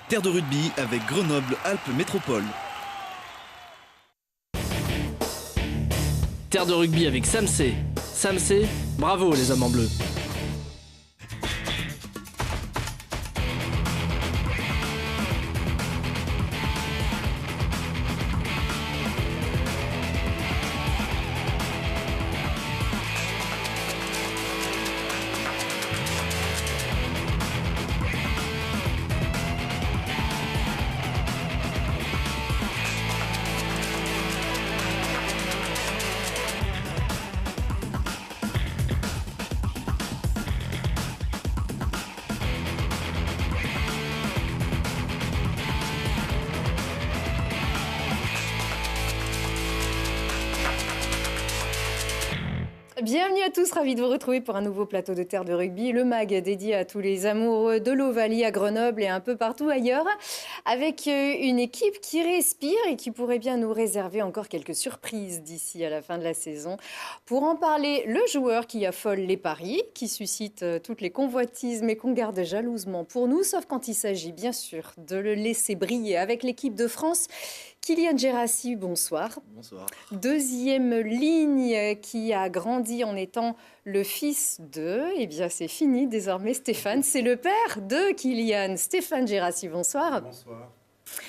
Terre de rugby avec Grenoble-Alpes Métropole. Terre de rugby avec Samsé. Samsé, bravo les hommes en bleu. Bienvenue à tous, ravi de vous retrouver pour un nouveau plateau de Terre de rugby, le mag dédié à tous les amoureux de l'Ovalie à Grenoble et un peu partout ailleurs, avec une équipe qui respire et qui pourrait bien nous réserver encore quelques surprises d'ici à la fin de la saison. Pour en parler, le joueur qui affole les paris, qui suscite toutes les convoitises mais qu'on garde jalousement pour nous, sauf quand il s'agit bien sûr de le laisser briller avec l'équipe de France. Kylian Gérassi, bonsoir. Bonsoir. Deuxième ligne qui a grandi en étant le fils de, eh bien c'est fini désormais Stéphane, c'est le père de Kylian. Stéphane Gérassi, bonsoir. Bonsoir.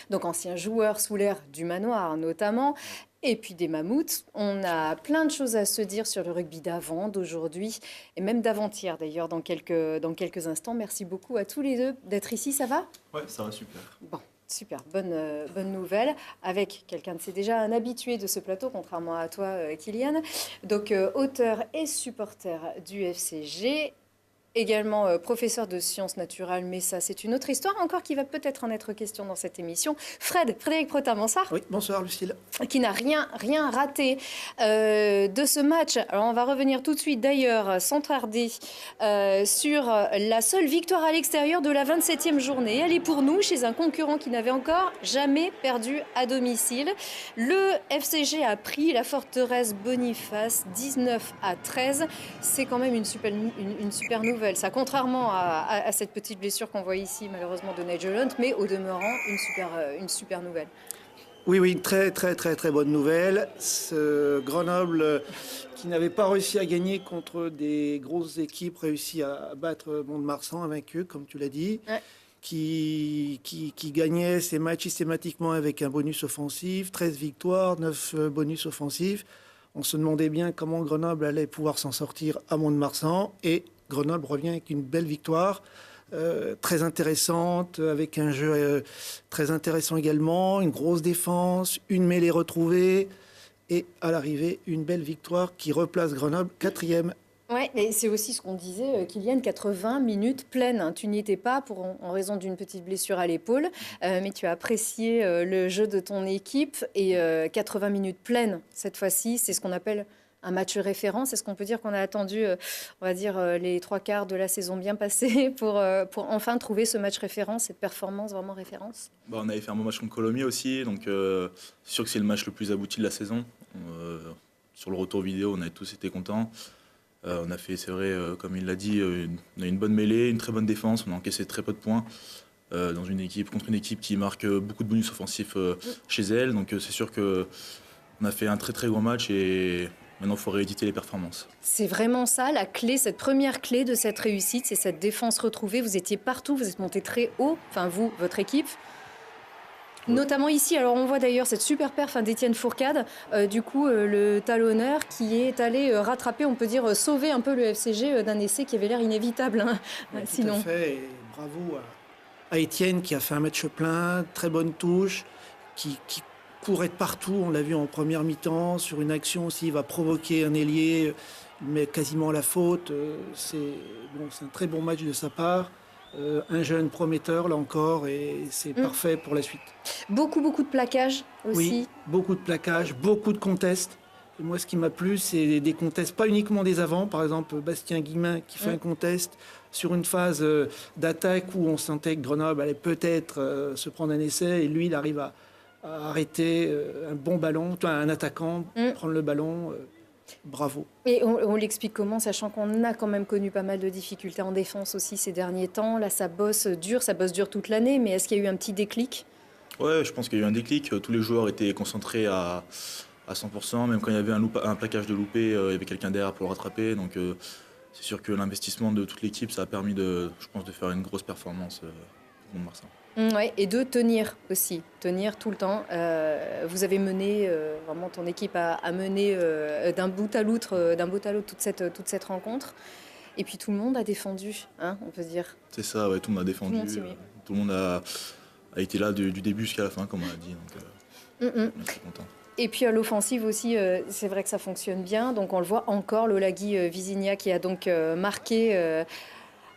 Donc ancien joueur sous l'ère du manoir notamment, et puis des mammouths. On a plein de choses à se dire sur le rugby d'avant, d'aujourd'hui, et même d'avant-hier d'ailleurs dans quelques instants. Merci beaucoup à tous les deux d'être ici, ça va ? Ouais, ça va super. Bon. Super, bonne nouvelle, avec quelqu'un de c'est déjà un habitué de ce plateau, contrairement à toi, Kylian. Donc, auteur et supporter du FCG, également professeur de sciences naturelles, mais ça, c'est une autre histoire encore qui va peut-être en être question dans cette émission. Frédéric Protin, bonsoir. Oui, bonsoir Lucille. Qui n'a rien raté de ce match. Alors, on va revenir tout de suite, d'ailleurs, sans tarder, sur la seule victoire à l'extérieur de la 27e journée. Elle est pour nous, chez un concurrent qui n'avait encore jamais perdu à domicile. Le FCG a pris la forteresse Boniface 19-13. C'est quand même une super nouvelle. Ça, contrairement à cette petite blessure qu'on voit ici, malheureusement, de Nigel Hunt, mais au demeurant, une super nouvelle. Oui, très bonne nouvelle. Ce Grenoble qui n'avait pas réussi à gagner contre des grosses équipes, réussit à battre Mont-de-Marsan, invaincu, comme tu l'as dit, Ouais. qui gagnait ses matchs systématiquement avec un bonus offensif, 13 victoires, 9 bonus offensifs. On se demandait bien comment Grenoble allait pouvoir s'en sortir à Mont-de-Marsan, et Grenoble revient avec une belle victoire. Très intéressante, avec un jeu très intéressant également, une grosse défense, une mêlée retrouvée, et à l'arrivée, une belle victoire qui replace Grenoble 4e. Oui, mais c'est aussi ce qu'on disait, Kylian, 80 minutes pleines. Hein. Tu n'y étais pas en raison d'une petite blessure à l'épaule, mais tu as apprécié le jeu de ton équipe, et 80 minutes pleines, cette fois-ci, c'est ce qu'on appelle un match référence. Est-ce qu'on peut dire qu'on a attendu, on va dire, les 3/4 de la saison bien passée pour enfin trouver ce match référence, cette performance vraiment référence ? On avait fait un bon match contre Colomiers aussi, donc c'est sûr que c'est le match le plus abouti de la saison. Sur le retour vidéo, on a tous été contents. On a fait, c'est vrai, comme il l'a dit, on a une bonne mêlée, une très bonne défense. On a encaissé très peu de points contre une équipe qui marque beaucoup de bonus offensifs chez elle. Donc c'est sûr qu'on a fait un très gros match, et maintenant, il faut rééditer les performances. C'est vraiment ça, la clé, cette première clé de cette réussite, c'est cette défense retrouvée. Vous étiez partout, vous êtes monté très haut, enfin vous, votre équipe. Oui. Notamment ici, alors on voit d'ailleurs cette super perf d'Étienne Fourcade, le talonneur qui est allé rattraper, on peut dire sauver un peu le FCG d'un essai qui avait l'air inévitable. Hein, oui, sinon. Tout à fait, et bravo à Étienne qui a fait un match plein, très bonne touche, qui pour être partout, on l'a vu en première mi-temps, sur une action aussi, il va provoquer un ailier, mais quasiment la faute. C'est un très bon match de sa part. Un jeune prometteur, là encore, et c'est parfait pour la suite. Beaucoup de plaquages aussi. Oui, beaucoup de plaquages, beaucoup de contests. Et moi, ce qui m'a plu, c'est des contests, pas uniquement des avants. Par exemple, Bastien Guillemin qui fait un contest sur une phase d'attaque où on sentait que Grenoble allait peut-être se prendre un essai, et lui, il arrive à arrêter un bon ballon, un attaquant, prendre le ballon. Bravo. Et on l'explique comment, sachant qu'on a quand même connu pas mal de difficultés en défense aussi ces derniers temps. Là, ça bosse dur toute l'année, mais est-ce qu'il y a eu un petit déclic? Ouais, je pense qu'il y a eu un déclic. Tous les joueurs étaient concentrés à 100%. Même quand il y avait un plaquage de loupé, il y avait quelqu'un derrière pour le rattraper. Donc c'est sûr que l'investissement de toute l'équipe, ça a permis je pense, de faire une grosse performance pour Mont-de-Marsan. Ouais, et de tenir aussi, tenir tout le temps. Vous avez mené, vraiment ton équipe a mené d'un bout à l'autre toute cette rencontre. Et puis tout le monde a défendu, hein, on peut se dire. C'est ça, ouais, tout le monde a défendu. Tout le monde s'y met. Tout le monde a été là du début jusqu'à la fin, comme on a dit. Donc on est très content. Et puis à l'offensive aussi, c'est vrai que ça fonctionne bien. Donc on le voit encore, Lolagui Visigna qui a donc marqué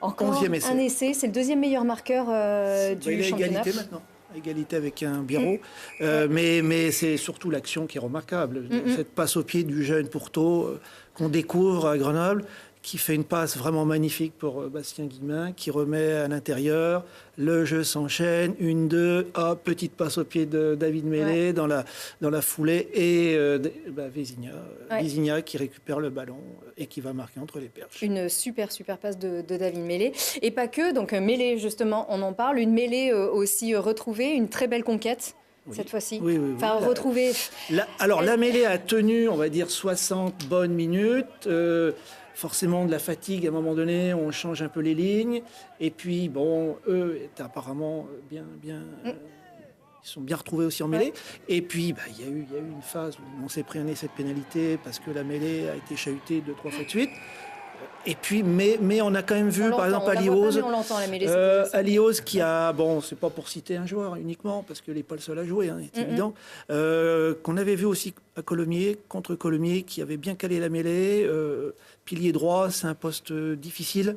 encore 11e essai. un essai. C'est le deuxième meilleur marqueur du Il est à championnat. égalité maintenant. À égalité avec un Biro. Mais c'est surtout l'action qui est remarquable. Cette passe au pied du jeune Pourteau qu'on découvre à Grenoble, qui fait une passe vraiment magnifique pour Bastien Guillemin, qui remet à l'intérieur. Le jeu s'enchaîne, 1-2, hop, petite passe au pied de David Mélé dans la foulée, et Visigna qui récupère le ballon et qui va marquer entre les perches. Une super passe de David Mélé. Et pas que, donc Mélé justement, on en parle. Une Mélé aussi retrouvée, une très belle conquête. Oui. Cette fois-ci. Oui. Enfin, retrouvée. La mêlée a tenu, on va dire, 60 bonnes minutes. Forcément de la fatigue, à un moment donné, on change un peu les lignes. Et puis, bon, eux étaient apparemment bien ils sont bien retrouvés aussi en mêlée. Et puis, il y a eu une phase où on s'est pris un essai de pénalité parce que la mêlée a été chahutée 2-3 fois de suite. Et puis, mais on a quand même vu, par exemple, Alioz. Alioz qui a, bon, c'est pas pour citer un joueur uniquement, parce que n'est pas le seul à jouer, hein, c'est évident, qu'on avait vu aussi à Colomiers, contre Colomiers, qui avait bien calé la mêlée. Pilier droit, c'est un poste difficile.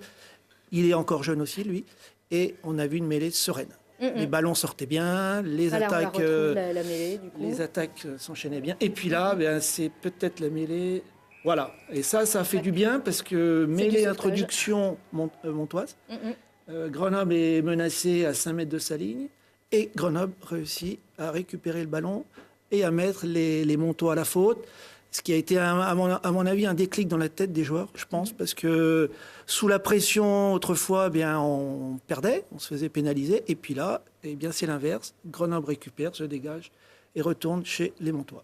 Il est encore jeune aussi, lui. Et on a vu une mêlée sereine. Les ballons sortaient bien, les attaques, la mêlée, du coup. Les attaques s'enchaînaient bien. Et puis là, c'est peut-être la mêlée. Voilà. Et ça fait du bien parce que mêlée introduction montoise. Grenoble est menacé à 5 mètres de sa ligne. Et Grenoble réussit à récupérer le ballon et à mettre les Montois à la faute. Ce qui a été, à mon avis, un déclic dans la tête des joueurs, je pense, parce que sous la pression, autrefois, on perdait, on se faisait pénaliser. Et puis là, c'est l'inverse. Grenoble récupère, se dégage et retourne chez les Montois.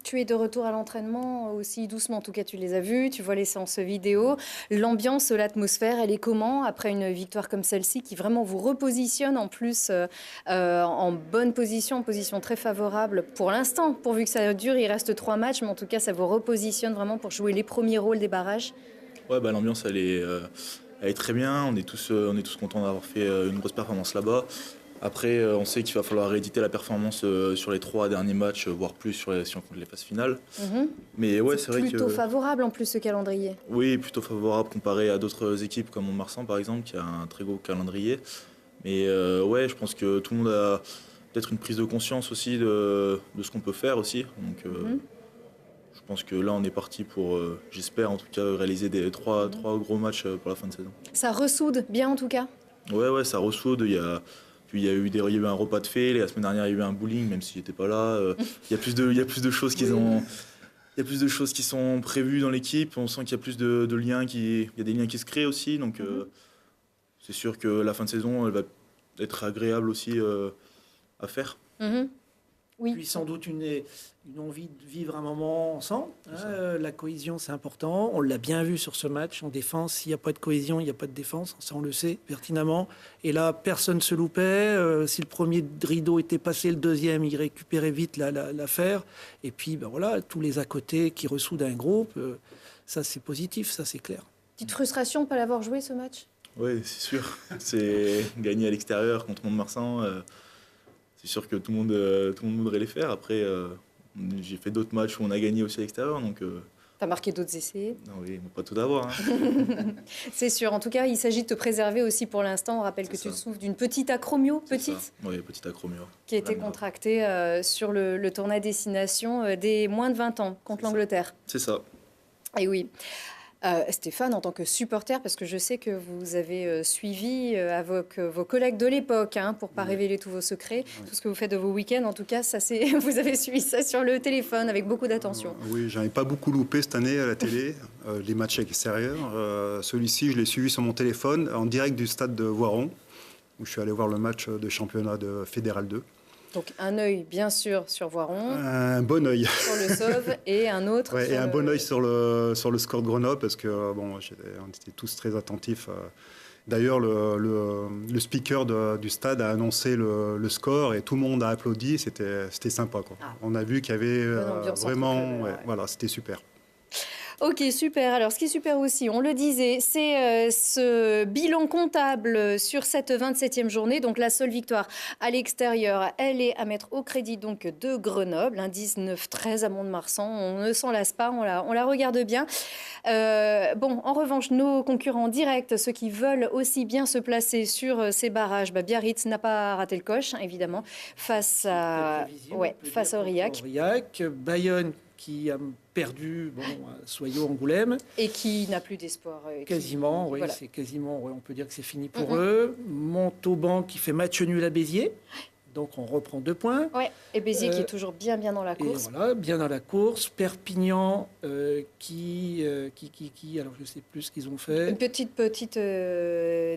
Tu es de retour à l'entraînement aussi doucement, en tout cas tu les as vus, tu vois les séances vidéo. L'ambiance, l'atmosphère, elle est comment après une victoire comme celle-ci qui vraiment vous repositionne en plus en bonne position, en position très favorable pour l'instant, pourvu que ça dure, il reste 3 matchs, mais en tout cas ça vous repositionne vraiment pour jouer les premiers rôles des barrages. Ouais, l'ambiance elle est très bien, on est tous contents d'avoir fait une grosse performance là-bas. Après, on sait qu'il va falloir rééditer la performance sur les 3 derniers matchs, voire plus si on compte les phases finales. Mais ouais, c'est vrai que plutôt favorable en plus ce calendrier. Oui, plutôt favorable comparé à d'autres équipes comme Mont-de-Marsan par exemple, qui a un très gros calendrier. Mais ouais, je pense que tout le monde a peut-être une prise de conscience aussi de ce qu'on peut faire aussi. Donc, je pense que là, on est parti pour, j'espère en tout cas, réaliser des 3 gros matchs pour la fin de saison. Ça ressoude bien en tout cas. Ouais, ça ressoude. Il y a eu un repas de fées, la semaine dernière il y a eu un bowling, même si j'étais pas là. Il y a plus de choses il y a plus de choses qui sont prévues dans l'équipe. On sent qu'il y a plus de liens, il y a des liens qui se créent aussi. Donc c'est sûr que la fin de saison elle va être agréable aussi à faire. Oui. Puis sans doute une envie de vivre un moment ensemble. La cohésion, c'est important. On l'a bien vu sur ce match en défense. S'il n'y a pas de cohésion, il n'y a pas de défense. Ça, on le sait pertinemment. Et là, personne ne se loupait. Si le premier rideau était passé, le deuxième, il récupérait vite l'affaire. Et puis, voilà, tous les à côté qui ressoudent un groupe. Ça, c'est positif, ça, c'est clair. Petite frustration de ne pas l'avoir joué, ce match ? Oui, c'est sûr. C'est gagner à l'extérieur contre Mont-de-Marsan. C'est sûr que tout le monde voudrait les faire. Après, j'ai fait d'autres matchs où on a gagné aussi à l'extérieur. Donc, t'as marqué d'autres essais. Non, oui, pas tout avoir. C'est sûr. En tout cas, il s'agit de te préserver aussi pour l'instant. On rappelle que tu souffres d'une petite acromio. Oui, petite acromio. Qui a été contractée sur le tournoi destination des moins de 20 ans contre l'Angleterre. C'est ça. Et oui. Stéphane, en tant que supporter, parce que je sais que vous avez suivi avec vos collègues de l'époque, pour ne pas révéler tous vos secrets, tout ce que vous faites de vos week-ends, en tout cas, ça, vous avez suivi ça sur le téléphone avec beaucoup d'attention. Oui, j'en ai pas beaucoup loupé cette année à la télé, les matchs extérieurs. Celui-ci, je l'ai suivi sur mon téléphone, en direct du stade de Voiron, où je suis allé voir le match de championnat de Fédéral 2. Donc un œil, bien sûr, sur Voiron. Un bon œil. Sur le Sauve et un autre. Ouais, et un bon œil sur le score de Grenoble, parce que on était tous très attentifs. D'ailleurs, le speaker du stade a annoncé le score et tout le monde a applaudi. C'était sympa, quoi. On a vu qu'il y avait vraiment... voilà, c'était super. Ok, super. Alors, ce qui est super aussi, on le disait, c'est ce bilan comptable sur cette 27e journée. Donc, la seule victoire à l'extérieur, elle est à mettre au crédit donc de Grenoble, 19-13 à Mont-de-Marsan. On ne s'en lasse pas, on la regarde bien. Bon, en revanche, nos concurrents directs, ceux qui veulent aussi bien se placer sur ces barrages, Biarritz n'a pas raté le coche, évidemment, face à Aurillac. Bayonne qui a perdu Soyaux Angoulême. Et qui n'a plus d'espoir. Quasiment, oui, voilà. C'est quasiment, on peut dire que c'est fini pour eux. Montauban qui fait match nul à Béziers. Donc on reprend 2 points. Ouais. Et Béziers qui est toujours bien dans la course. Et voilà, bien dans la course. Perpignan qui alors je ne sais plus ce qu'ils ont fait. Une petite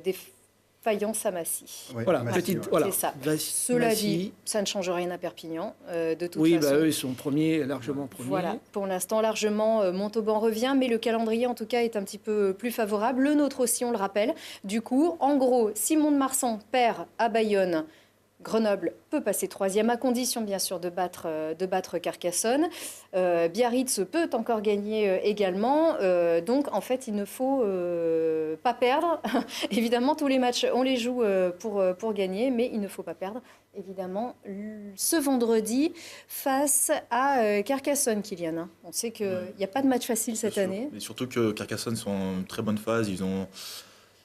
défaillance à Massy. Ouais, voilà, c'est ça. Cela dit, ça ne change rien à Perpignan, de toute façon. Eux, ils sont largement premiers. Voilà, pour l'instant, largement, Montauban revient, mais le calendrier, en tout cas, est un petit peu plus favorable. Le nôtre aussi, on le rappelle. Du coup, en gros, si Mont-de-Marsan perd à Bayonne, Grenoble peut passer 3e, à condition bien sûr de battre Carcassonne. Biarritz peut encore gagner également. Donc en fait, il ne faut pas perdre. Évidemment, tous les matchs, on les joue pour gagner, mais il ne faut pas perdre. Évidemment, ce vendredi face à Carcassonne, Kylian. On sait qu'il n'y a pas de match facile cette année. Et surtout que Carcassonne sont en très bonne phase. Ils ont...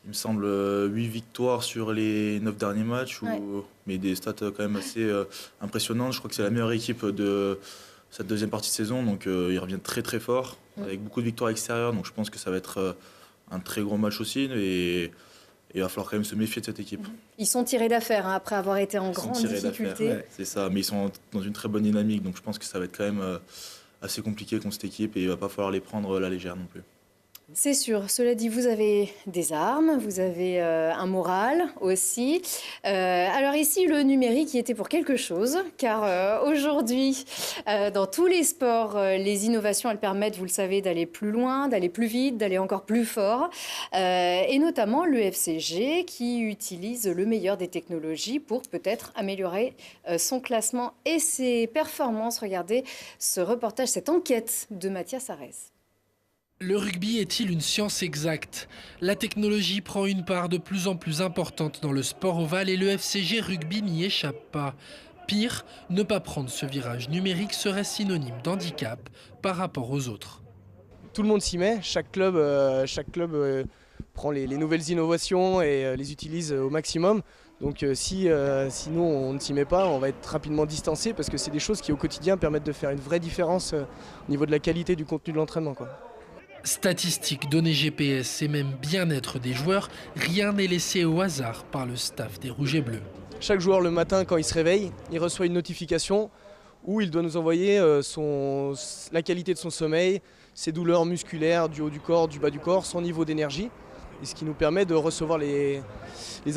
Il me semble 8 victoires sur les 9 derniers matchs, mais des stats quand même assez impressionnantes. Je crois que c'est la meilleure équipe de cette deuxième partie de saison, donc ils reviennent très très fort, avec beaucoup de victoires extérieures, donc je pense que ça va être un très gros match aussi, et il va falloir quand même se méfier de cette équipe. Ils sont tirés d'affaire après avoir été en grande difficulté. C'est ça, mais ils sont dans une très bonne dynamique, donc je pense que ça va être quand même assez compliqué contre cette équipe, et il ne va pas falloir les prendre à la légère non plus. C'est sûr. Cela dit, vous avez des armes, vous avez un moral aussi. Alors ici, le numérique y était pour quelque chose, car aujourd'hui, dans tous les sports, les innovations, elles permettent, vous le savez, d'aller plus loin, d'aller plus vite, d'aller encore plus fort. Et notamment l'UFCG qui utilise le meilleur des technologies pour peut-être améliorer son classement et ses performances. Regardez ce reportage, cette enquête de Mathias Arès. Le rugby est-il une science exacte? La technologie prend une part de plus en plus importante dans le sport ovale et le FCG Rugby n'y échappe pas. Pire, ne pas prendre ce virage numérique serait synonyme d'handicap par rapport aux autres. Tout le monde s'y met, chaque club prend les nouvelles innovations et les utilise au maximum. Donc si nous on ne s'y met pas, on va être rapidement distancé parce que c'est des choses qui au quotidien permettent de faire une vraie différence au niveau de la qualité du contenu de l'entraînement, quoi. Statistiques, données GPS et même bien-être des joueurs, rien n'est laissé au hasard par le staff des Rouges et Bleus. Chaque joueur le matin quand il se réveille, il reçoit une notification où il doit nous envoyer la qualité de son sommeil, ses douleurs musculaires du haut du corps, du bas du corps, son niveau d'énergie. Et ce qui nous permet de recevoir les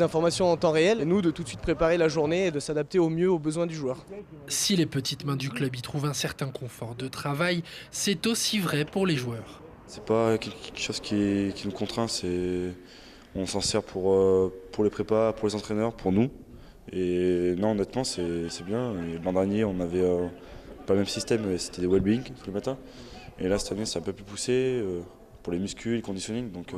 informations en temps réel et nous de tout de suite préparer la journée et de s'adapter au mieux aux besoins du joueur. Si les petites mains du club y trouvent un certain confort de travail, c'est aussi vrai pour les joueurs. C'est pas quelque chose qui nous contraint, on s'en sert pour les prépas, pour les entraîneurs, pour nous. Et non, honnêtement, c'est bien. L'an dernier, on avait pas le même système, mais c'était des well-being tous les matins. Et là, cette année, c'est un peu plus poussé pour les muscles, le conditioning. Donc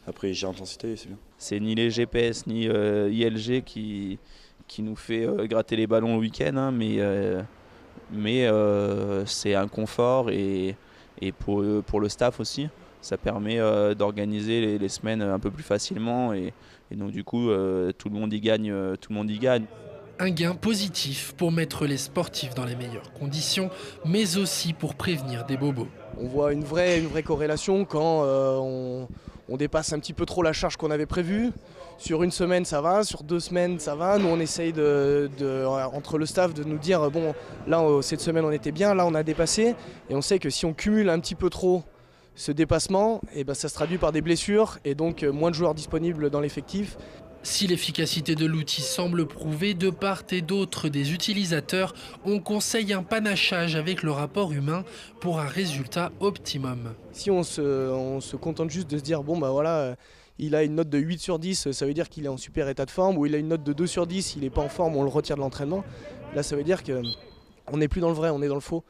après, j'ai intensité, c'est bien. C'est ni les GPS ni ILG qui nous fait gratter les ballons le week-end, hein, mais c'est un confort et pour le staff aussi, ça permet d'organiser les semaines un peu plus facilement et donc du coup tout le monde y gagne. Un gain positif pour mettre les sportifs dans les meilleures conditions, mais aussi pour prévenir des bobos. On voit une vraie corrélation quand on dépasse un petit peu trop la charge qu'on avait prévue. Sur une semaine ça va, sur 2 semaines ça va. Nous on essaye entre le staff de nous dire bon là cette semaine on était bien, là on a dépassé. Et on sait que si on cumule un petit peu trop ce dépassement, et ben ça se traduit par des blessures et donc moins de joueurs disponibles dans l'effectif. Si l'efficacité de l'outil semble prouvée, de part et d'autre des utilisateurs, on conseille un panachage avec le rapport humain pour un résultat optimum. Si on se contente juste de se dire bon bah voilà, il a une note de 8 sur 10, ça veut dire qu'il est en super état de forme, ou il a une note de 2 sur 10, il n'est pas en forme, on le retire de l'entraînement. Là ça veut dire qu'on n'est plus dans le vrai, on est dans le faux.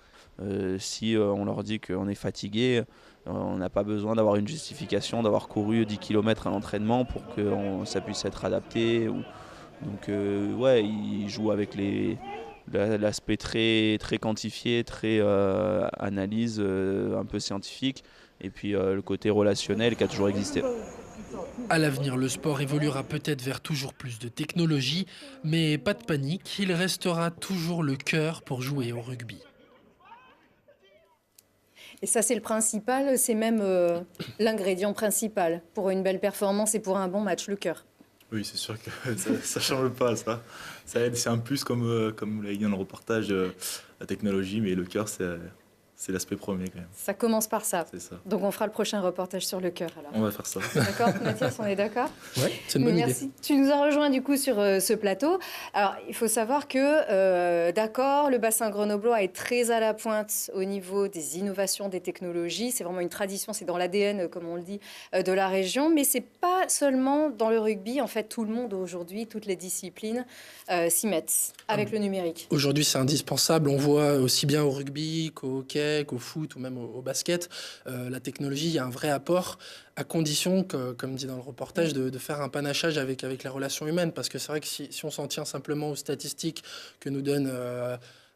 Si on leur dit qu'on est fatigué, on n'a pas besoin d'avoir une justification, d'avoir couru 10 km à l'entraînement pour que ça puisse être adapté. Donc ouais, ils jouent avec l'aspect très quantifié, très analyse, un peu scientifique, et puis le côté relationnel qui a toujours existé. À l'avenir, le sport évoluera peut-être vers toujours plus de technologie, mais pas de panique, il restera toujours le cœur pour jouer au rugby. Et ça, c'est le principal, c'est même l'ingrédient principal pour une belle performance et pour un bon match, le cœur. Oui, c'est sûr que ça ne change pas, ça. Ça aide, c'est un plus, comme vous l'avez dit dans le reportage, la technologie, mais le cœur, c'est l'aspect premier quand même. Ça commence par ça. C'est ça. Donc on fera le prochain reportage sur le cœur alors. On va faire ça. D'accord, Mathias, on est d'accord? Oui, c'est une bonne Merci. idée. Tu nous as rejoint du coup sur ce plateau. Alors il faut savoir que, d'accord, le bassin grenoblois est très à la pointe au niveau des innovations, des technologies. C'est vraiment une tradition, c'est dans l'ADN, comme on le dit, de la région. Mais c'est pas seulement dans le rugby. En fait, tout le monde aujourd'hui, toutes les disciplines s'y mettent avec le numérique. Aujourd'hui, c'est indispensable. On voit aussi bien au rugby qu'au hockey, qu'au foot ou même au basket, la technologie, il y a un vrai apport à condition, comme dit dans le reportage, de faire un panachage avec les relations humaines. Parce que c'est vrai que si on s'en tient simplement aux statistiques que nous donne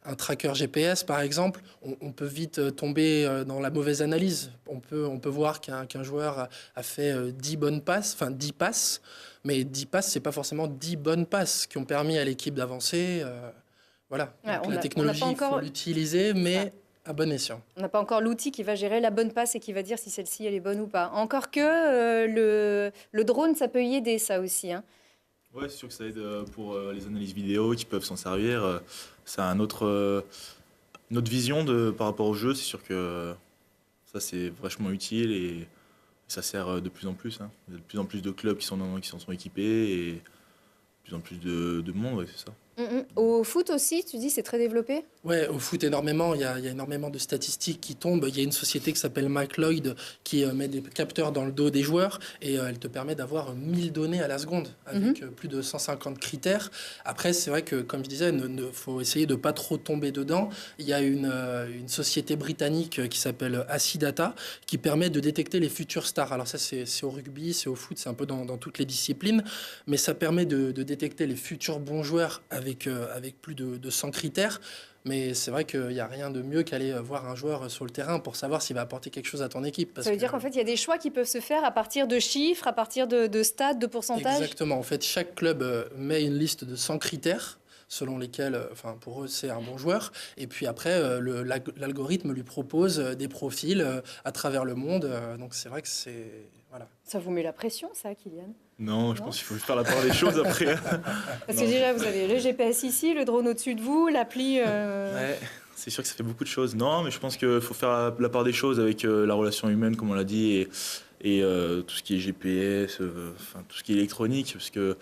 un tracker GPS, par exemple, on peut vite tomber dans la mauvaise analyse. On peut voir qu'un joueur a fait 10 bonnes passes, enfin 10 passes, mais 10 passes, c'est pas forcément 10 bonnes passes qui ont permis à l'équipe d'avancer. Voilà. Ouais, la technologie, il faut l'utiliser, mais à bon escient. On n'a pas encore l'outil qui va gérer la bonne passe et qui va dire si celle-ci elle est bonne ou pas. Encore que le drone, ça peut y aider, ça aussi. Hein. Ouais, c'est sûr que ça aide pour les analyses vidéo qui peuvent s'en servir. Ça a une autre vision par rapport au jeu. C'est sûr que ça, c'est vachement utile et ça sert de plus en plus. Hein. Il y a de plus en plus de clubs qui s'en sont équipés et de plus en plus de monde, ouais, c'est ça. Au foot aussi, tu dis, c'est très développé? Ouais, au foot énormément. Il y a énormément de statistiques qui tombent. Il y a une société qui s'appelle McLeod qui met des capteurs dans le dos des joueurs et elle te permet d'avoir 1000 données à la seconde avec plus de 150 critères. Après, c'est vrai que, comme je disais, faut essayer de pas trop tomber dedans. Il y a une société britannique qui s'appelle Acidata qui permet de détecter les futures stars. Alors ça, c'est au rugby, c'est au foot, c'est un peu dans toutes les disciplines, mais ça permet de détecter les futurs bons joueurs avec plus de 100 critères. Mais c'est vrai qu'il n'y a rien de mieux qu'aller voir un joueur sur le terrain pour savoir s'il va apporter quelque chose à ton équipe. Ça veut dire qu'en fait, il y a des choix qui peuvent se faire à partir de chiffres, à partir de stats, de pourcentages? Exactement. En fait, chaque club met une liste de 100 critères selon lesquels, pour eux, c'est un bon joueur. Et puis après, l'algorithme lui propose des profils à travers le monde. Donc c'est vrai que c'est... Voilà. Ça vous met la pression, ça, Kylian? Non, je pense qu'il faut faire la part des choses après. Parce que déjà, vous avez le GPS ici, le drone au-dessus de vous, l'appli... Ouais, c'est sûr que ça fait beaucoup de choses. Non, mais je pense qu'il faut faire la part des choses avec la relation humaine, comme on l'a dit, et tout ce qui est GPS, tout ce qui est électronique, parce que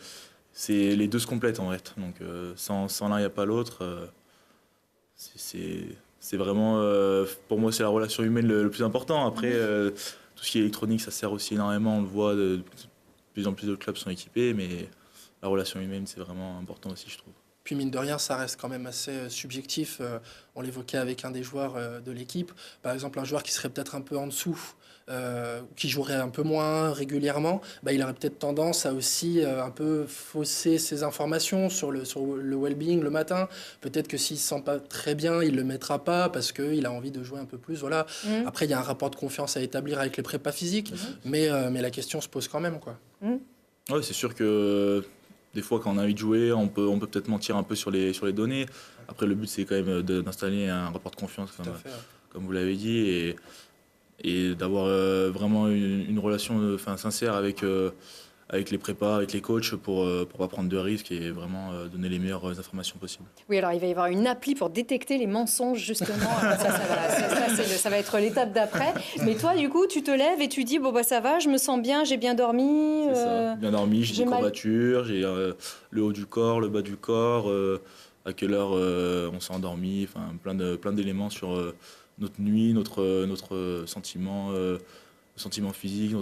les deux se complètent en fait. Donc sans l'un, il n'y a pas l'autre. C'est vraiment, pour moi, c'est la relation humaine le plus important. Après, tout ce qui est électronique, ça sert aussi énormément. On le voit, de plus en plus de clubs sont équipés, mais la relation humaine, c'est vraiment important aussi, je trouve. Puis mine de rien, ça reste quand même assez subjectif. On l'évoquait avec un des joueurs de l'équipe. Par exemple, un joueur qui serait peut-être un peu en dessous, qui jouerait un peu moins régulièrement, il aurait peut-être tendance à aussi un peu fausser ses informations sur le well-being le matin. Peut-être que s'il ne se sent pas très bien, il ne le mettra pas parce qu'il a envie de jouer un peu plus. Voilà. Après, il y a un rapport de confiance à établir avec les prépas physiques, mais la question se pose quand même, quoi. Ouais, c'est sûr que des fois, quand on a envie de jouer, on peut peut-être mentir un peu sur les données. Après, le but, c'est quand même d'installer un rapport de confiance, comme vous l'avez dit, et d'avoir vraiment une relation sincère avec les prépas, avec les coachs, pour pas prendre de risques et vraiment donner les meilleures informations possibles. Oui, alors il va y avoir une appli pour détecter les mensonges, justement. Ça va être l'étape d'après. Mais toi, du coup, tu te lèves et tu dis, bon, bah ça va, je me sens bien, j'ai bien dormi. C'est ça, bien dormi, j'ai des courbatures, j'ai le haut du corps, le bas du corps, à quelle heure on s'est endormi, plein d'éléments sur notre nuit, notre sentiment physique,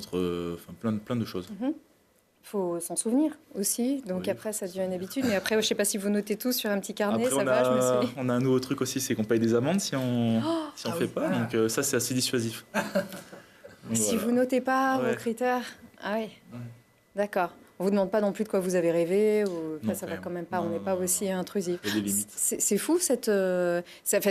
plein de choses. Il faut s'en souvenir aussi. Donc oui. après, ça devient une habitude. Mais après, je ne sais pas si vous notez tout sur un petit carnet. Après, on a un nouveau truc aussi, c'est qu'on paye des amendes si on fait pas. Voilà. Donc ça, c'est assez dissuasif. Donc, si vous notez pas vos critères. Ah oui. D'accord. On vous demande pas non plus de quoi vous avez rêvé, ou ça va quand même pas. On n'est pas aussi intrusif. Il y a des limites. C'est fou ce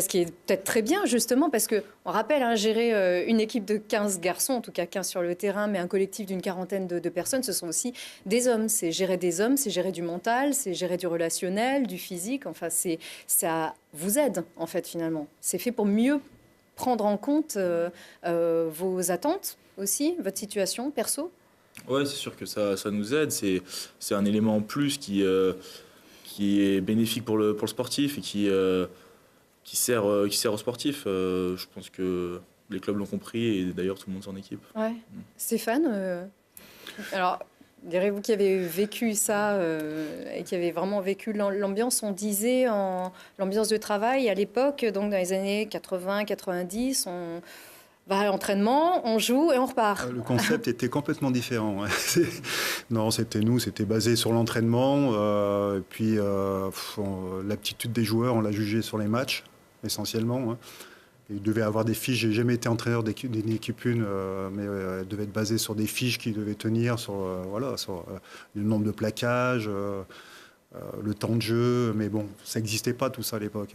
qui est peut-être très bien justement parce que on rappelle gérer une équipe de 15 garçons, en tout cas 15 sur le terrain, mais un collectif d'une quarantaine de personnes, ce sont aussi des hommes. C'est gérer des hommes, c'est gérer du mental, c'est gérer du relationnel, du physique. Enfin, ça vous aide en fait finalement. C'est fait pour mieux prendre en compte vos attentes aussi, votre situation perso. Ouais, c'est sûr que ça nous aide. C'est un élément en plus qui est bénéfique pour le sportif et qui sert aux sportifs. Je pense que les clubs l'ont compris et d'ailleurs tout le monde s'en équipe. Ouais. Stéphane, alors direz-vous qui avez vécu ça et qui avez vraiment vécu l'ambiance, on disait, l'ambiance de travail à l'époque, donc dans les années 80-90, on va à l'entraînement, on joue et on repart. Le concept était complètement différent. Non, c'était basé sur l'entraînement. Et puis l'aptitude des joueurs, on l'a jugé sur les matchs, essentiellement. Il devait avoir des fiches. J'ai jamais été entraîneur d'une équipe mais elle devait être basée sur des fiches qui devaient tenir sur le nombre de plaquages, le temps de jeu. Mais bon, ça n'existait pas tout ça à l'époque.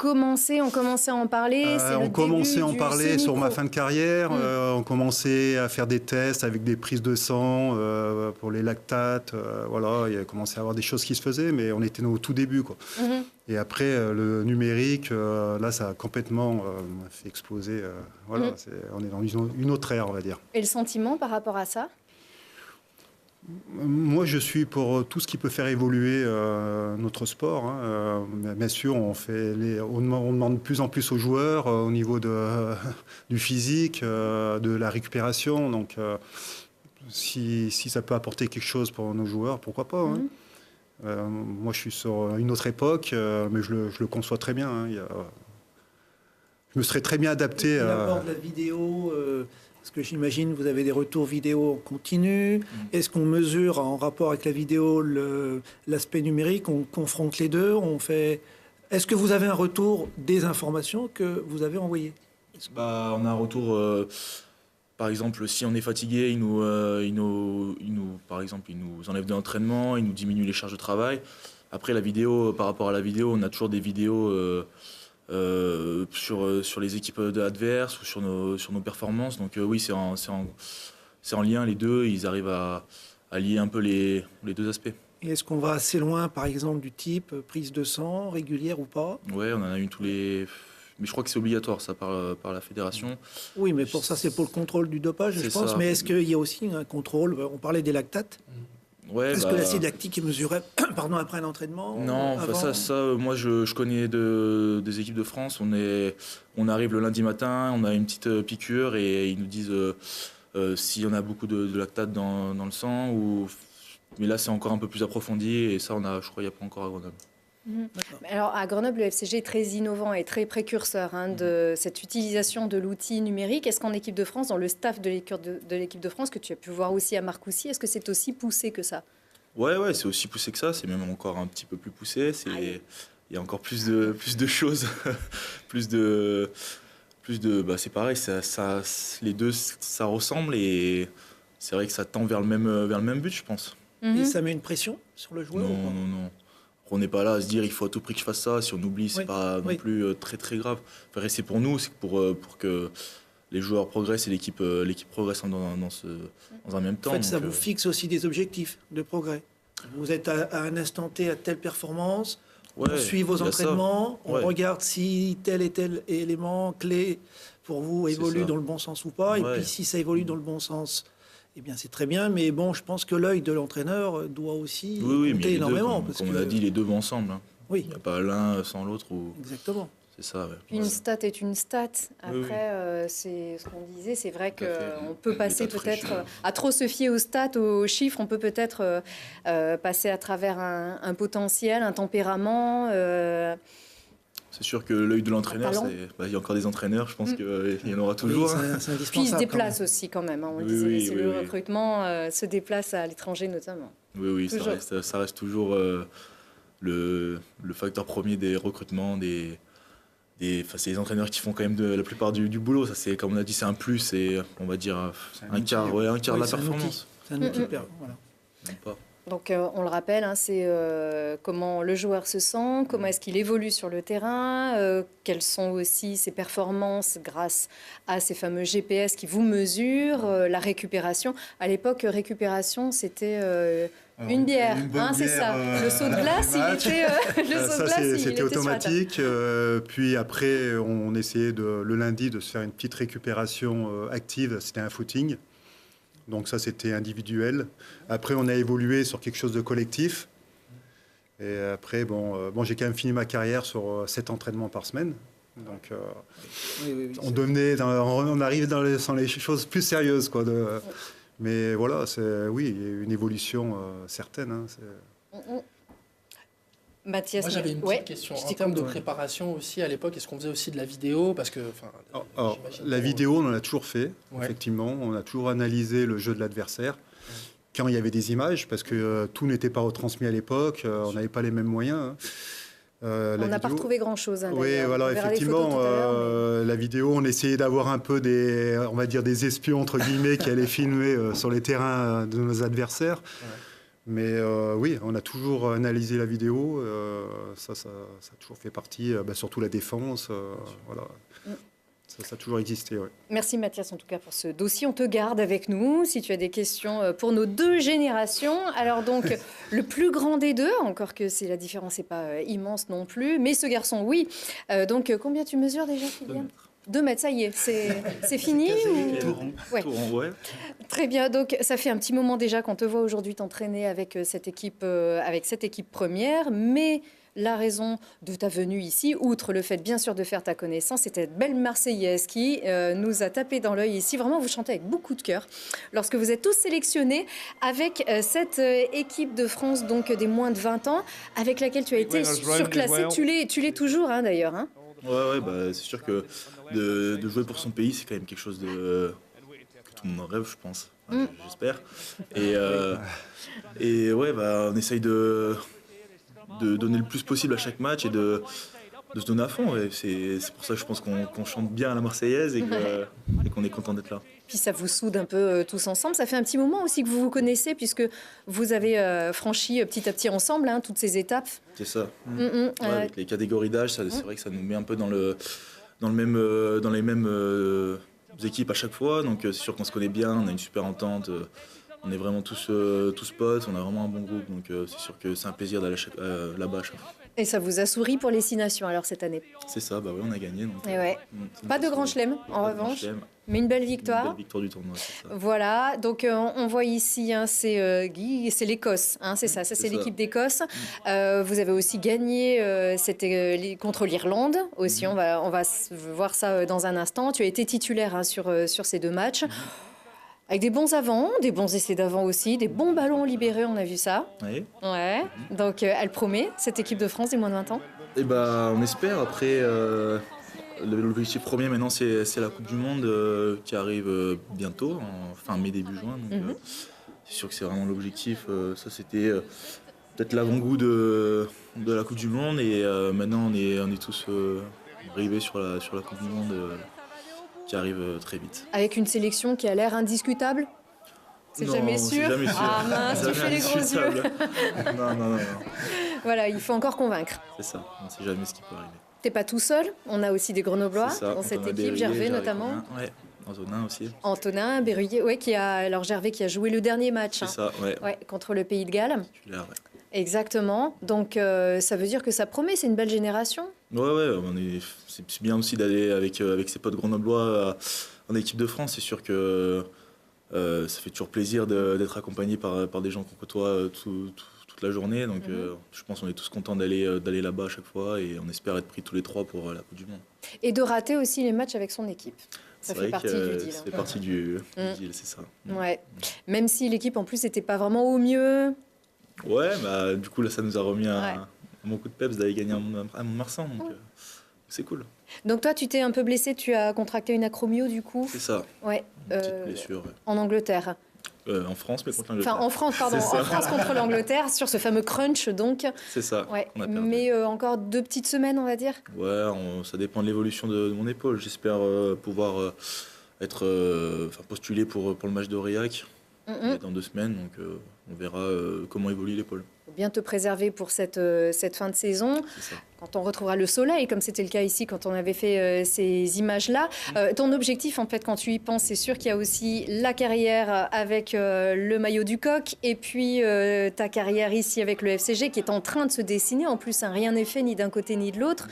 On commençait à en parler. On commençait à en parler sur ma fin de carrière. On commençait à faire des tests avec des prises de sang pour les lactates. Il a commencé à avoir des choses qui se faisaient, mais on était au tout début, quoi. Et après, le numérique, là, ça a complètement fait exploser. On est dans une autre ère, on va dire. Et le sentiment par rapport à ça ? Moi, je suis pour tout ce qui peut faire évoluer notre sport. Bien sûr, on demande de plus en plus aux joueurs au niveau du physique, de la récupération. Donc, si ça peut apporter quelque chose pour nos joueurs, pourquoi pas. Moi, je suis sur une autre époque, mais je le conçois très bien. Je me serais très bien adapté. L'apport de la vidéo... Parce que j'imagine vous avez des retours vidéo en continu. Est-ce qu'on mesure en rapport avec la vidéo l'aspect numérique? On confronte les deux. Est-ce que vous avez un retour des informations que vous avez envoyées? On a un retour. Par exemple, si on est fatigué, il nous enlève de l'entraînement, il nous diminue les charges de travail. Après, la vidéo, par rapport à la vidéo, on a toujours des vidéos. Sur les équipes adverses ou sur nos performances. Donc oui, c'est en lien, les deux. Ils arrivent à lier un peu les deux aspects. Et est-ce qu'on va assez loin, par exemple, du type prise de sang, régulière ou pas? Oui, on en a une tous les... Mais je crois que c'est obligatoire, ça, par la fédération. Oui, mais pour ça, c'est pour le contrôle du dopage, je pense. Mais est-ce qu'il y a aussi un contrôle? On parlait des lactates. Est-ce que l'acide lactique est mesuré après un entraînement? Non, moi je connais des équipes de France. On arrive le lundi matin, on a une petite piqûre et ils nous disent s'il y en a beaucoup de lactate dans le sang. Mais là c'est encore un peu plus approfondi et ça je crois qu'il n'y a pas encore à Grenoble. Alors à Grenoble, le FCG est très innovant et très précurseur de cette utilisation de l'outil numérique. Est-ce qu'en équipe de France, dans le staff de l'équipe de France, que tu as pu voir aussi à Marcoussis, est-ce que c'est aussi poussé que ça? Ouais, c'est aussi poussé que ça. C'est même encore un petit peu plus poussé. Il y a encore plus de choses, c'est pareil. Les deux, ça ressemble et c'est vrai que ça tend vers le même but, je pense. Et ça met une pression sur le joueur? Non. On n'est pas là à se dire il faut à tout prix que je fasse ça. Si on oublie, c'est pas non plus très très grave. Enfin, c'est pour nous, c'est pour que les joueurs progressent et l'équipe progresse dans un même temps. En fait, ça vous fixe aussi des objectifs de progrès. Vous êtes à un instant T à telle performance, Ouais, on suit vos il y a ça. entraînements, on Ouais. regarde si tel et tel élément clé pour vous C'est évolue ça. dans le bon sens ou pas. Et Ouais. puis si ça évolue dans le bon sens, eh bien c'est très bien. Mais bon, je pense que l'œil de l'entraîneur doit aussi Oui, oui, mais compter les deux, énormément. comme, parce comme on que- a dit, les deux vont ensemble. Hein. Oui, Il n'y a pas l'un sans l'autre. Ou... exactement. C'est ça, ouais. Puis une stat est une stat. Après, Oui, oui. C'est ce qu'on disait, c'est vrai Tout à fait. qu'on peut On passer est pas très peut-être cher. à trop se fier aux stats, aux chiffres. On peut peut-être passer à travers un potentiel, un tempérament. C'est sûr que l'œil de l'entraîneur, talent. il y a encore des entraîneurs, je pense qu'il y en aura toujours. Oui, hein. c'est Puis il se indispensable. déplace aussi quand même. Hein, on le Oui, disait, oui, c'est oui, le oui. recrutement se déplace à l'étranger notamment. Oui, oui, Toujours. ça reste toujours le facteur premier des recrutements, c'est les entraîneurs qui font quand même la plupart du boulot. Ça, c'est, comme on a dit, c'est un plus, c'est, on va dire, C'est un un outil, quart, ouais, un quart Oui, de la c'est un outil. performance. C'est un outil Mm, mm. voilà. Même pas. Donc on le rappelle, hein, c'est comment le joueur se sent, comment est-ce qu'il évolue sur le terrain, quelles sont aussi ses performances grâce à ces fameux GPS qui vous mesurent, la récupération. À l'époque, récupération, c'était une bière, hein, c'est ça. Le saut de glace, il était, le saut de Ça, glace, il c'était était sur la table. automatique. Puis après, on essayait le lundi de se faire une petite récupération active. C'était un footing. Donc ça, c'était individuel. Après, on a évolué sur quelque chose de collectif. Et après, j'ai quand même fini ma carrière sur 7 entraînements par semaine. Donc, Oui, oui, oui, on arrive dans les choses plus sérieuses, quoi. Mais voilà, oui, il y a eu une évolution certaine. Hein, Mathias, Moi, j'avais une petite ouais, question. je En t'écoute. termes de préparation aussi, à l'époque, est-ce qu'on faisait aussi de la vidéo? Parce que, Alors, j'imagine la qu'on- vidéo, on en a toujours fait, Ouais. effectivement. On a toujours analysé le jeu de l'adversaire. Quand il y avait des images, parce que tout n'était pas retransmis à l'époque, on n'avait pas les mêmes moyens. Hein. On n'a pas retrouvé grand-chose. Hein, Oui, d'ailleurs. voilà, On verra les effectivement, photos tout à l'heure, la vidéo, on essayait d'avoir un peu on va dire des espions, entre guillemets, qui allaient filmer sur les terrains de nos adversaires. Mais oui, on a toujours analysé la vidéo. Ça a toujours fait partie, surtout la défense. Voilà. Ça a toujours existé, ouais. Merci Mathias en tout cas pour ce dossier. On te garde avec nous si tu as des questions pour nos deux générations. Alors donc le plus grand des deux, encore que la différence n'est pas immense non plus, mais ce garçon oui. Donc combien tu mesures déjà Kylian 2 mètres, ça y est, c'est fini ou... Ouais. Tout rond, ouais. Très bien, donc ça fait un petit moment déjà qu'on te voit aujourd'hui t'entraîner avec cette équipe première, mais la raison de ta venue ici, outre le fait bien sûr de faire ta connaissance, c'est cette belle Marseillaise qui nous a tapé dans l'œil ici. Vraiment, vous chantez avec beaucoup de cœur. Lorsque vous êtes tous sélectionnés avec cette équipe de France, donc des moins de 20 ans, avec laquelle tu as été surclassé. Tu l'es toujours hein, d'ailleurs. Hein. Ouais, c'est sûr que de jouer pour son pays, c'est quand même quelque chose que tout le monde rêve, je pense. Enfin, j'espère. Et ouais, on essaye de donner le plus possible à chaque match et de se donner à fond. Ouais. C'est pour ça que je pense qu'on chante bien à la Marseillaise et qu'on est content d'être là. Puis ça vous soude un peu tous ensemble. Ça fait un petit moment aussi que vous vous connaissez puisque vous avez franchi petit à petit ensemble hein, toutes ces étapes. C'est ça. Ouais, avec les catégories d'âge, c'est vrai que ça nous met un peu dans les mêmes équipes à chaque fois. Donc c'est sûr qu'on se connaît bien, on a une super entente. On est vraiment tous potes, on a vraiment un bon groupe. Donc c'est sûr que c'est un plaisir d'aller là-bas à chaque fois. Et ça vous a souri pour les 6 nations alors cette année. C'est ça, oui, on a gagné. Donc, Et ouais. Pas de grand chelem en revanche, mais une belle victoire. Une belle victoire du tournoi, c'est ça. Voilà, donc on voit ici, hein, c'est Guy, c'est l'Écosse, hein, c'est ça, c'est l'équipe d'Écosse. Vous avez aussi gagné contre l'Irlande aussi, on va voir ça dans un instant. Tu as été titulaire hein, sur ces 2 matchs. Avec des bons avants, des bons essais d'avant aussi, des bons ballons libérés, on a vu ça. Oui. Ouais. Donc elle promet, cette équipe de France des moins de 20 ans. Et on espère. Après, l'objectif premier maintenant, c'est la Coupe du Monde qui arrive bientôt, en fin mai, début juin. Donc, c'est sûr que c'est vraiment l'objectif. Ça, c'était peut-être l'avant-goût de la Coupe du Monde. Et maintenant, on est tous arrivés sur la Coupe du Monde. Qui arrive très vite. Avec une sélection qui a l'air indiscutable. C'est jamais sûr. Jamais sûr. Ah mince, tu fais les gros yeux. Non. Voilà, il faut encore convaincre. C'est ça, on ne sait jamais ce qui peut arriver. T'es pas tout seul, on a aussi des Grenoblois Ça, dans cette équipe, Gervais notamment. Ouais. Antonin aussi. Antonin, Berruyer, alors Gervais qui a joué le dernier match. C'est ça, ouais. Ouais, contre le Pays de Galles. Titulaire, ouais. Exactement. Donc ça veut dire que ça promet, c'est une belle génération. Ouais, c'est bien aussi d'aller avec ses potes grenoblois en équipe de France. C'est sûr que ça fait toujours plaisir d'être accompagné par des gens qu'on côtoie toute la journée. Donc je pense qu'on est tous contents d'aller là-bas à chaque fois et on espère être pris tous les 3 pour la Coupe du Monde. Et de rater aussi les matchs avec son équipe. Ça fait partie du deal. Ça fait partie du deal, c'est ça. Ouais. Même si l'équipe en plus n'était pas vraiment au mieux. Ouais, bah du coup là ça nous a remis un bon coup de peps d'aller gagner à Mont-de-Marsan. Donc c'est cool. Donc toi tu t'es un peu blessé, tu as contracté une acromio du coup. C'est ça. Ouais. Une petite blessure. Ouais. En Angleterre. En France, mais contre l'Angleterre. Enfin, en France, pardon, en France contre l'Angleterre, sur ce fameux crunch, donc. C'est ça. Ouais. Mais encore 2 petites semaines, on va dire. Ouais, ça dépend de l'évolution de mon épaule. J'espère pouvoir postuler pour le match d'Aurillac dans 2 semaines. Donc, on verra comment évolue l'épaule. Faut bien te préserver pour cette fin de saison. C'est ça. Quand on retrouvera le soleil, comme c'était le cas ici quand on avait fait ces images-là. Ton objectif, en fait, quand tu y penses, c'est sûr qu'il y a aussi la carrière avec le maillot du Coq et puis ta carrière ici avec le FCG qui est en train de se dessiner. En plus, rien n'est fait ni d'un côté ni de l'autre.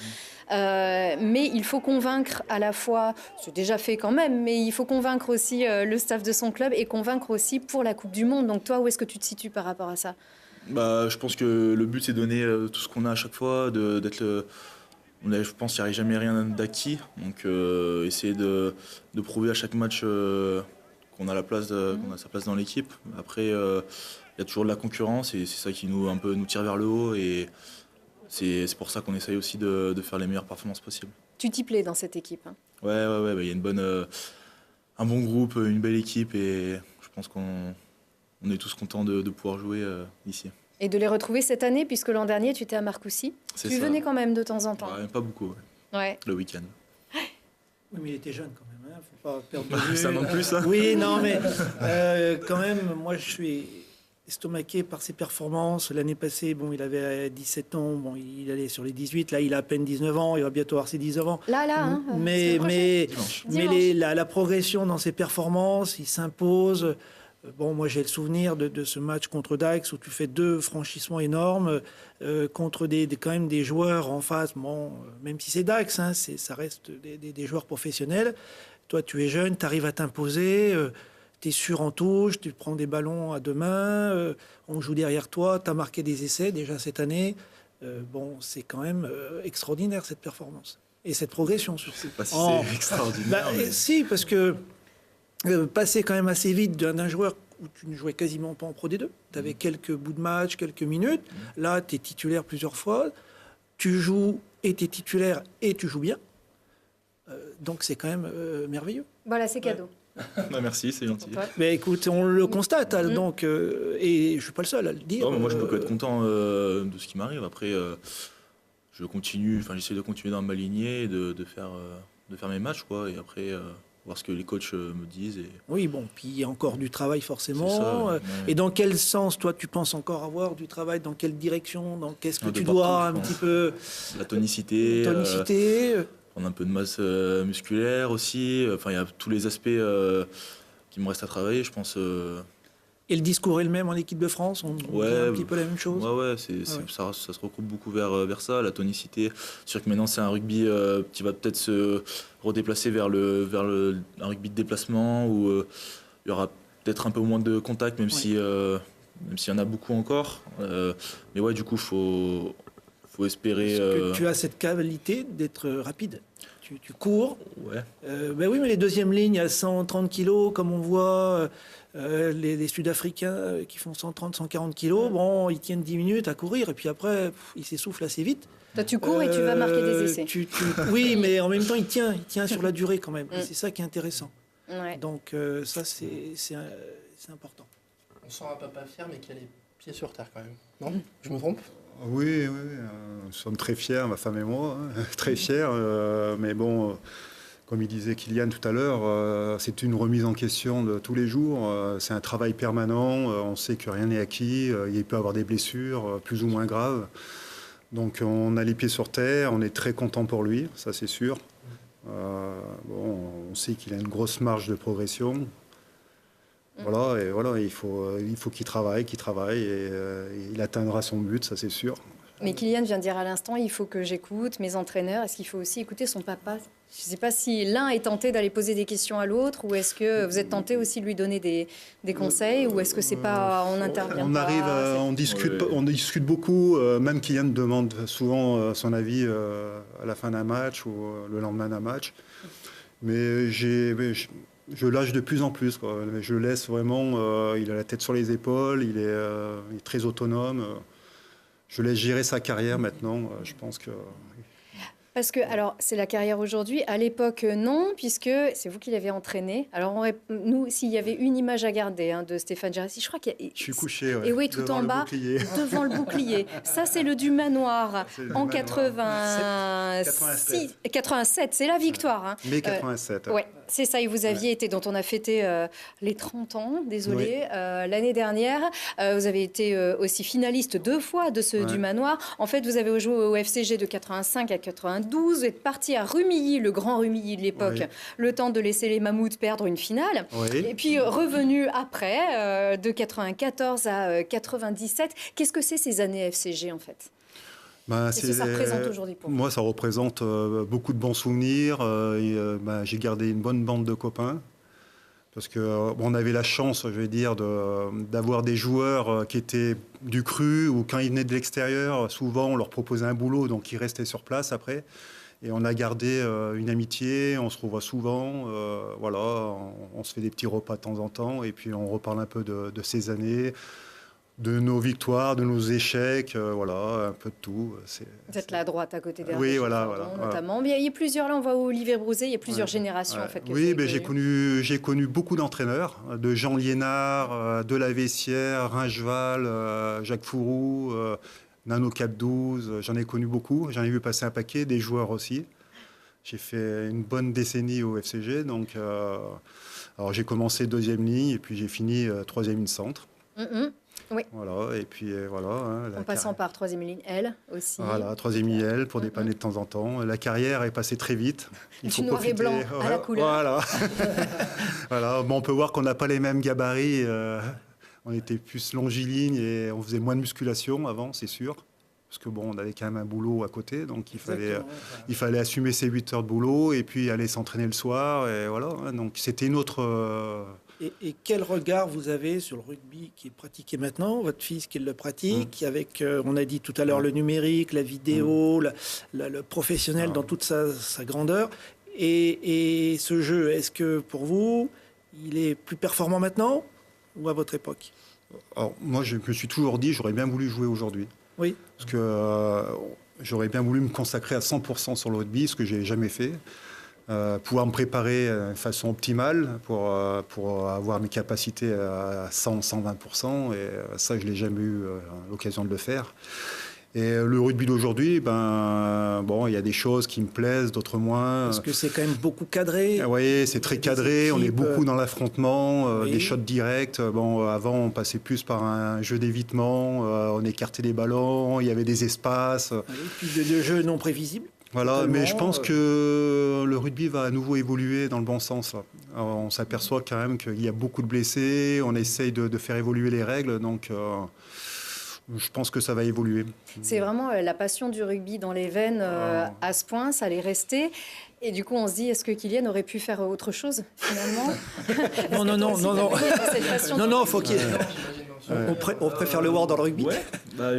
Mais il faut convaincre à la fois, c'est déjà fait quand même, mais il faut convaincre aussi le staff de son club et convaincre aussi pour la Coupe du Monde. Donc toi, où est-ce que tu te situes par rapport à ça ? Bah, je pense que le but, c'est de donner tout ce qu'on a à chaque fois, je pense qu'il n'y a jamais rien d'acquis. Donc, essayer de prouver à chaque match qu'on a qu'on a sa place dans l'équipe. Après, il y a toujours de la concurrence et c'est ça qui nous tire vers le haut. Et c'est pour ça qu'on essaye aussi de faire les meilleures performances possibles. Tu t'y plais dans cette équipe, hein ? Ouais, il y a un bon groupe, une belle équipe et je pense qu'on est tous contents de pouvoir jouer ici. Et de les retrouver cette année, puisque l'an dernier, tu étais à Marcoussis. Tu venais quand même de temps en temps. Ouais, pas beaucoup, ouais. Le week-end. Oui, mais il était jeune quand même, hein. Faut pas perdre de vue. Ça non plus, ça. Oui, non, mais quand même, moi, je suis estomaqué par ses performances. L'année passée, bon, il avait 17 ans, bon, il allait sur les 18. Là, il a à peine 19 ans, il va bientôt avoir ses 19 ans. Hein, mais la progression dans ses performances, il s'impose. Bon, moi, j'ai le souvenir de ce match contre Dax où tu fais 2 franchissements énormes contre quand même des joueurs en face. Bon, même si c'est Dax, hein, ça reste des joueurs professionnels. Toi, tu es jeune, tu arrives à t'imposer, tu es sûr en touche, tu prends des ballons à 2 mains, on joue derrière toi, tu as marqué des essais déjà cette année. Bon, c'est quand même extraordinaire cette performance et cette progression surtout. Je sais pas si c'est extraordinaire. Si, parce que passer quand même assez vite d'un joueur où tu ne jouais quasiment pas en Pro D2. Tu avais quelques bouts de match, quelques minutes. Là, tu es titulaire plusieurs fois. Tu joues et tu es titulaire et tu joues bien. Donc, c'est quand même merveilleux. Voilà, c'est cadeau. Bah, merci, c'est gentil. Mais écoute, on le constate. Donc, et je ne suis pas le seul à le dire. Non, moi, je peux que être content de ce qui m'arrive. Après, j'essaie de continuer dans ma lignée, de faire mes matchs, quoi. Et après... voir ce que les coachs me disent. Oui, bon, puis il y a encore du travail forcément. Ça, ouais. Et dans quel sens, toi, tu penses encore avoir du travail ? Dans quelle direction ? Qu'est-ce que tu partout, dois un petit peu... La tonicité. Prendre un peu de masse musculaire aussi. Enfin, il y a tous les aspects qui me restent à travailler, je pense. Et le discours est le même en équipe de France ? On dit un petit peu la même chose ? Ouais, ça se regroupe beaucoup vers ça, la tonicité. C'est sûr que maintenant, c'est un rugby qui va peut-être se redéplacer vers un rugby de déplacement où il y aura peut-être un peu moins de contact, même s'il y en a beaucoup encore. Mais ouais, du coup, faut espérer... Est-ce que tu as cette qualité d'être rapide ? Tu cours. Ouais. Ben oui, mais les deuxièmes lignes à 130 kilos, comme on voit... les Sud-Africains qui font 130, 140 kilos, bon, ils tiennent 10 minutes à courir et puis après, ils s'essoufflent assez vite. Toi, tu cours et tu vas marquer des essais. Oui, mais en même temps, il tient sur la durée quand même. Et c'est ça qui est intéressant. Ouais. Donc ça, c'est important. On sent un papa fier, mais qui a les pieds sur terre quand même. Non ? Je me trompe ? Oui, nous sommes très fiers, ma femme et moi, hein, très fiers. Mais bon... Comme il disait Kylian tout à l'heure, c'est une remise en question de tous les jours. C'est un travail permanent. On sait que rien n'est acquis. Il peut y avoir des blessures plus ou moins graves. Donc on a les pieds sur terre. On est très content pour lui, ça c'est sûr. Bon, on sait qu'il a une grosse marge de progression. Voilà, il faut qu'il travaille, et il atteindra son but, ça c'est sûr. Mais Kylian vient de dire à l'instant, il faut que j'écoute mes entraîneurs. Est-ce qu'il faut aussi écouter son papa? Je ne sais pas si l'un est tenté d'aller poser des questions à l'autre, ou est-ce que vous êtes tenté aussi de lui donner des conseils, ou est-ce que c'est pas, on n'intervient pas? On discute beaucoup. Même Kylian demande souvent son avis à la fin d'un match ou le lendemain d'un match. Mais je lâche de plus en plus, quoi. Je le laisse vraiment. Il a la tête sur les épaules. Il est très autonome. Je laisse gérer sa carrière maintenant. Je pense que... Parce que, alors, c'est la carrière aujourd'hui. À l'époque, non, puisque c'est vous qui l'avez entraîné. Alors, nous, s'il y avait une image à garder de Stéphane Girassi, je crois qu'il y a... Je suis couché, ouais, et oui, tout en bas, devant le bouclier. Ça, c'est le du manoir en 87. C'est la victoire. Mais 87. Ouais, c'est ça. Et vous aviez été, dont on a fêté les 30 ans, désolé, l'année dernière. Vous avez été aussi finaliste 2 fois de ce du manoir. En fait, vous avez joué au FCG de 85 à 92. Vous êtes parti à Rumilly, le grand Rumilly de l'époque, le temps de laisser les Mammouths perdre une finale. Et puis revenu après, de 94 à 97. Qu'est-ce que c'est ces années FCG en fait? Qu'est-ce que ça représente aujourd'hui pour vous? Moi, ça représente beaucoup de bons souvenirs. J'ai gardé une bonne bande de copains. Parce qu'on avait la chance, je vais dire, d'avoir des joueurs qui étaient du cru, ou quand ils venaient de l'extérieur, souvent on leur proposait un boulot, donc ils restaient sur place après. Et on a gardé une amitié, on se revoit souvent, on se fait des petits repas de temps en temps, et puis on reparle un peu de ces années, de nos victoires, de nos échecs, un peu de tout. Vous êtes là à droite, à côté d'Hervé. Oui, notamment. Mais il y a plusieurs, là on voit Olivier Brouzet, il y a plusieurs générations en fait. Oui, j'ai connu beaucoup d'entraîneurs, de Jean Liénard, de la Vessière, Rincheval, Jacques Fourou, Nano Cap 12, j'en ai connu beaucoup, j'en ai vu passer un paquet, des joueurs aussi. J'ai fait une bonne décennie au FCG, donc alors j'ai commencé 2e ligne et puis j'ai fini 3e ligne centre. Oui. Voilà, et puis en passant par 3e ligne L aussi. Voilà, 3e ligne L pour dépanner de temps en temps. La carrière est passée très vite. Il faut noir et blanc à la couleur. Voilà. Bon, on peut voir qu'on n'a pas les mêmes gabarits. On était plus longiligne et on faisait moins de musculation avant, c'est sûr. Parce que on avait quand même un boulot à côté, donc il fallait assumer ses 8 heures de boulot et puis aller s'entraîner le soir. Et voilà, donc c'était une autre... Et quel regard vous avez sur le rugby qui est pratiqué maintenant, votre fils qui le pratique, avec, on a dit tout à l'heure, le numérique, la vidéo, le professionnel dans toute sa grandeur. Et ce jeu, est-ce que pour vous, il est plus performant maintenant ou à votre époque? Alors, moi, je me suis toujours dit, j'aurais bien voulu jouer aujourd'hui. Oui. Parce que j'aurais bien voulu me consacrer à 100% sur le rugby, ce que j'ai jamais fait. Pouvoir me préparer de façon optimale pour avoir mes capacités à 100-120%. Et ça, je n'ai jamais eu l'occasion de le faire. Et le rugby d'aujourd'hui, il y a des choses qui me plaisent, d'autres moins. Parce que c'est quand même beaucoup cadré. Oui, c'est très cadré. On est beaucoup dans l'affrontement, des shots directs. Avant, on passait plus par un jeu d'évitement. On écartait les ballons, il y avait des espaces. Et puis le jeu non prévisible. Voilà, mais je pense que le rugby va à nouveau évoluer dans le bon sens. Là. Alors, on s'aperçoit quand même qu'il y a beaucoup de blessés. On essaye de faire évoluer les règles. Donc... je pense que ça va évoluer. C'est vraiment la passion du rugby dans les veines à ce point, ça allait rester. Et du coup, on se dit, est-ce que Kylian aurait pu faire autre chose, finalement? Non, faut qu'il... On préfère le voir dans le rugby.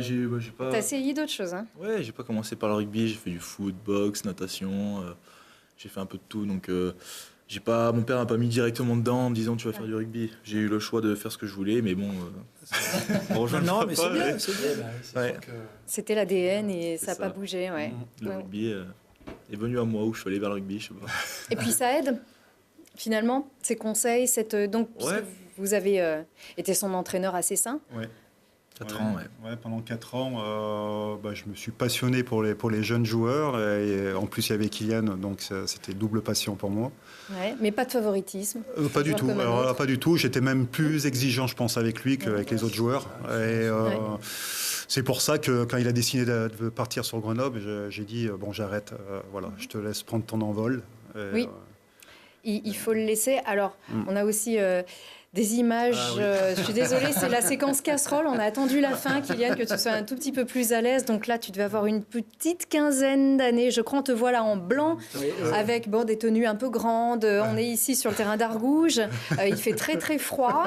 J'ai pas... T'as essayé d'autres choses, hein? Ouais, j'ai pas commencé par le rugby, j'ai fait du foot, boxe, natation, j'ai fait un peu de tout, donc... mon père n'a pas mis directement dedans en me disant tu vas faire du rugby. J'ai eu le choix de faire ce que je voulais, mais bon. Non, mais c'est bien. C'était l'ADN et ça n'a pas bougé. Ouais. Le rugby est venu à moi, où je suis allé vers le rugby, je sais pas. Et puis ça aide, finalement, ces conseils, vous avez été son entraîneur assez sain. Ouais. 4 ans, pendant 4 ans, je me suis passionné pour les jeunes joueurs. Et en plus, il y avait Kylian, donc c'était double passion pour moi. Ouais, mais pas de favoritisme. Pas du tout. Alors, pas du tout. J'étais même plus exigeant, je pense, avec lui qu'avec les autres joueurs. Et c'est pour ça que quand il a décidé de partir sur Grenoble, j'ai dit j'arrête. Je te laisse prendre ton envol. Oui. Il faut le laisser. Alors, on a aussi des images. Je suis désolée, c'est la séquence casserole. On a attendu la fin, Kylian, que tu sois un tout petit peu plus à l'aise. Donc là, tu devais avoir une petite quinzaine d'années. Je crois, on te voit là en blanc, avec des tenues un peu grandes. On est ici sur le terrain d'Argouges. Il fait très, très froid.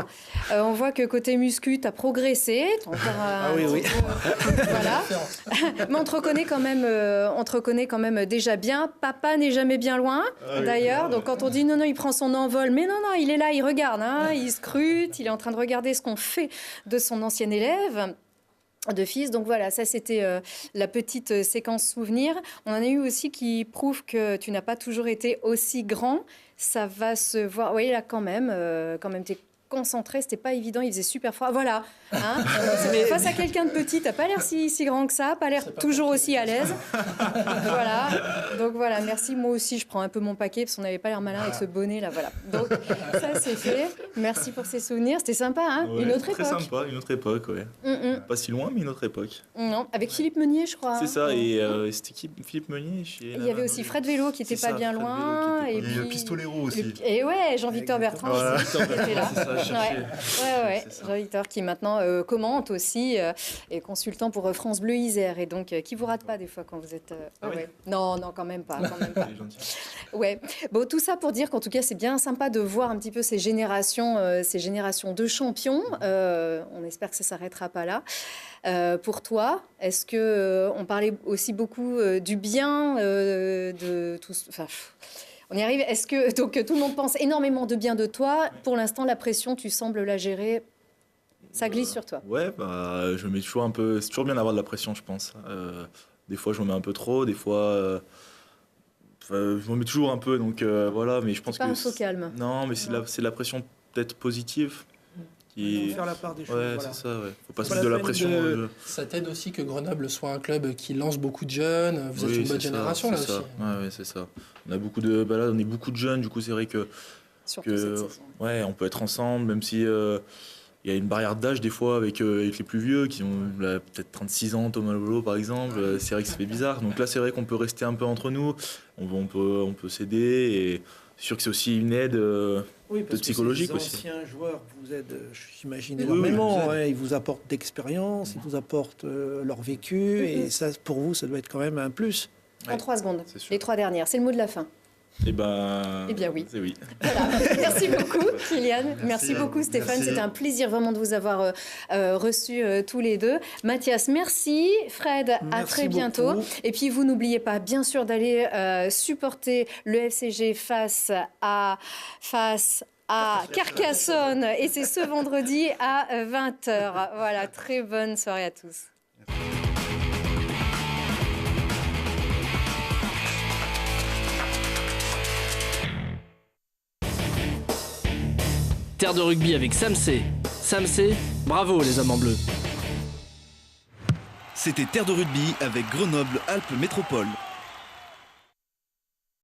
On voit que côté muscu, tu as progressé. Oui. Voilà. Mais on te reconnaît quand même déjà bien. Papa n'est jamais bien loin, d'ailleurs. Donc quand on dit non, il prend son envol. Mais non, il est là, il regarde. Il scrute, il est en train de regarder ce qu'on fait de son ancien élève de fils. Donc voilà, ça c'était la petite séquence souvenir. On en a eu aussi qui prouvent que tu n'as pas toujours été aussi grand. Ça va se voir. Oui, là quand même t'es concentré, c'était pas évident, il faisait super froid. Voilà. Face à quelqu'un de petit, t'as pas l'air si grand que ça, pas l'air toujours aussi à l'aise. Voilà. Donc voilà, merci. Moi aussi, je prends un peu mon paquet parce qu'on n'avait pas l'air malin avec ce bonnet là. Voilà. Donc ça c'est fait. Merci pour ces souvenirs. C'était sympa, Ouais, une autre très époque. Sympa, une autre époque, ouais. Pas si loin, mais une autre époque. Non, avec Philippe Meunier, je crois. C'est ça. Et c'était qui, Philippe Meunier Il y avait aussi Fred Vélo qui était pas bien loin. Et puis Pistolero aussi. Et ouais, Jean-Victor Bertrand qui était là. Ouais. Jean-Victor qui maintenant commente aussi et consultant pour France Bleu Isère et donc qui vous rate pas des fois quand vous êtes. Non, quand même pas. Ouais. Bon, tout ça pour dire qu'en tout cas c'est bien sympa de voir un petit peu ces générations de champions. On espère que ça s'arrêtera pas là. Pour toi, est-ce que on parlait aussi beaucoup du bien de tous. On y arrive. Est-ce que donc tout le monde pense énormément de bien de toi? Pour l'instant, la pression, tu sembles la gérer. Ça glisse sur toi. Ouais, je mets toujours un peu. C'est toujours bien d'avoir de la pression, je pense. Des fois, je m'en mets un peu trop. Des fois, je m'en mets toujours un peu. Donc voilà, mais je pense pas un saut calme. Non, mais c'est la pression peut-être positive. Faut faire la part des choses. Ouais, voilà. c'est ça. Ouais. Faut pas se mettre de la pression. Ça t'aide aussi que Grenoble soit un club qui lance beaucoup de jeunes. Vous êtes une bonne génération là aussi. Ouais, c'est ça. On a beaucoup de, là, on est beaucoup de jeunes. Du coup, c'est vrai que surtout cette saison. Ouais, on peut être ensemble, même si il y a une barrière d'âge des fois avec les plus vieux qui ont peut-être 36 ans, Thomas Lolo par exemple. C'est vrai que ça fait bizarre. Donc là, c'est vrai qu'on peut rester un peu entre nous. On peut s'aider et c'est sûr que c'est aussi une aide psychologique que aussi. Les anciens joueurs vous aident, j'imagine, énormément. Oui, ils vous apportent d'expérience, ils vous apportent leur vécu et ça, pour vous, ça doit être quand même un plus. En 3 secondes, les 3 dernières. C'est le mot de la fin. Eh bien oui. C'est oui. Voilà. Merci beaucoup, Kylian. Merci beaucoup, Stéphane. C'était un plaisir vraiment de vous avoir reçus tous les deux. Mathias, merci. Fred, à très bientôt. Beaucoup. Et puis, vous n'oubliez pas, bien sûr, d'aller supporter le FCG face à Carcassonne. Et c'est ce vendredi à 20h. Voilà, très bonne soirée à tous. Terre de rugby avec Samsé. Samsé, bravo les hommes en bleu. C'était Terre de rugby avec Grenoble Alpes Métropole.